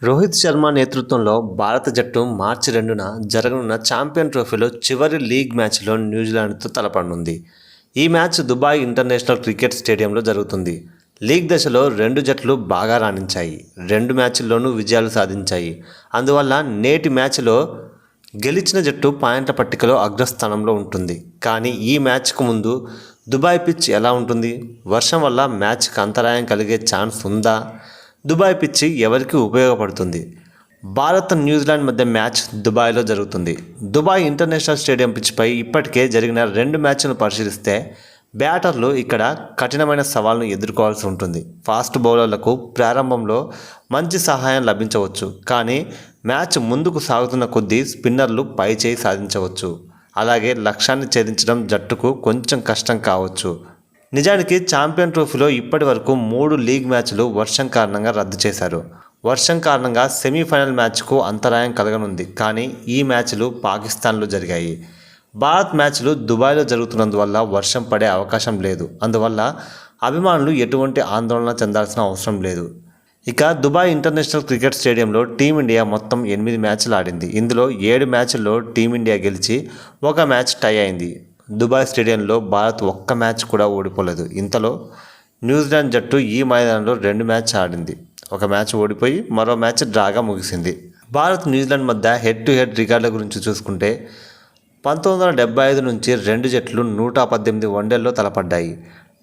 రోహిత్ శర్మ నేతృత్వంలో భారత జట్టు మార్చి 2న జరగనున్న ఛాంపియన్ ట్రోఫీలో చివరి లీగ్ మ్యాచ్లో న్యూజిలాండ్తో తలపడనుంది. ఈ మ్యాచ్ దుబాయ్ ఇంటర్నేషనల్ క్రికెట్ స్టేడియంలో జరుగుతుంది. లీగ్ దశలో రెండు జట్లు బాగా రాణించాయి. రెండు మ్యాచ్ల్లోనూ విజయాలు సాధించాయి. అందువల్ల నేటి మ్యాచ్లో గెలిచిన జట్టు పాయింట్ల పట్టికలో అగ్రస్థానంలో ఉంటుంది. కానీ ఈ మ్యాచ్కు ముందు దుబాయ్ పిచ్ ఎలా ఉంటుంది? వర్షం వల్ల మ్యాచ్కి అంతరాయం కలిగే ఛాన్స్ ఉందా? దుబాయ్ పిచ్ ఎవరికి ఉపయోగపడుతుంది? భారత్ న్యూజిలాండ్ మధ్య మ్యాచ్ దుబాయ్లో జరుగుతుంది. దుబాయ్ ఇంటర్నేషనల్ స్టేడియం పిచ్పై ఇప్పటికే జరిగిన రెండు మ్యాచ్లను పరిశీలిస్తే బ్యాటర్లు ఇక్కడ కఠినమైన సవాల్ను ఎదుర్కోవాల్సి ఉంటుంది. ఫాస్ట్ బౌలర్లకు ప్రారంభంలో మంచి సహాయం లభించవచ్చు. కానీ మ్యాచ్ ముందుకు సాగుతున్న కొద్దీ స్పిన్నర్లు పైచేయి సాధించవచ్చు. అలాగే లక్ష్యాన్ని ఛేదించడం జట్టుకు కొంచెం కష్టం కావచ్చు. నిజానికి ఛాంపియన్ ట్రోఫీలో ఇప్పటి వరకు 3 లీగ్ మ్యాచ్లు వర్షం కారణంగా రద్దు చేశారు. వర్షం కారణంగా సెమీఫైనల్ మ్యాచ్కు అంతరాయం కలగనుంది. కానీ ఈ మ్యాచ్లు పాకిస్తాన్లో జరిగాయి. భారత్ మ్యాచ్లు దుబాయ్లో జరుగుతున్నందువల్ల వర్షం పడే అవకాశం లేదు. అందువల్ల అభిమానులు ఎటువంటి ఆందోళన చెందాల్సిన అవసరం లేదు. ఇక దుబాయ్ ఇంటర్నేషనల్ క్రికెట్ స్టేడియంలో టీమిండియా మొత్తం 8 మ్యాచ్లు ఆడింది. ఇందులో 7 మ్యాచ్ల్లో టీమిండియా గెలిచి ఒక మ్యాచ్ టై అయింది. దుబాయ్ స్టేడియంలో భారత్ ఒక్క మ్యాచ్ కూడా ఓడిపోలేదు. ఇంతలో న్యూజిలాండ్ జట్టు ఈ మైదానంలో 2 మ్యాచ్ ఆడింది. ఒక మ్యాచ్ ఓడిపోయి మరో మ్యాచ్ డ్రాగా ముగిసింది. భారత్ న్యూజిలాండ్ మధ్య హెడ్ టు హెడ్ రికార్డుల గురించి చూసుకుంటే 1975 నుంచి రెండు జట్లు 118 వన్డేల్లో తలపడ్డాయి.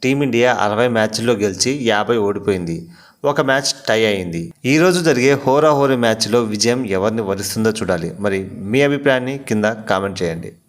టీమిండియా 60 మ్యాచ్ల్లో గెలిచి 50 ఓడిపోయింది. ఒక మ్యాచ్ టై అయింది. ఈరోజు జరిగే హోరాహోరీ మ్యాచ్లో విజయం ఎవరిని వరిస్తుందో చూడాలి. మరి మీ అభిప్రాయాన్ని కింద కామెంట్ చేయండి.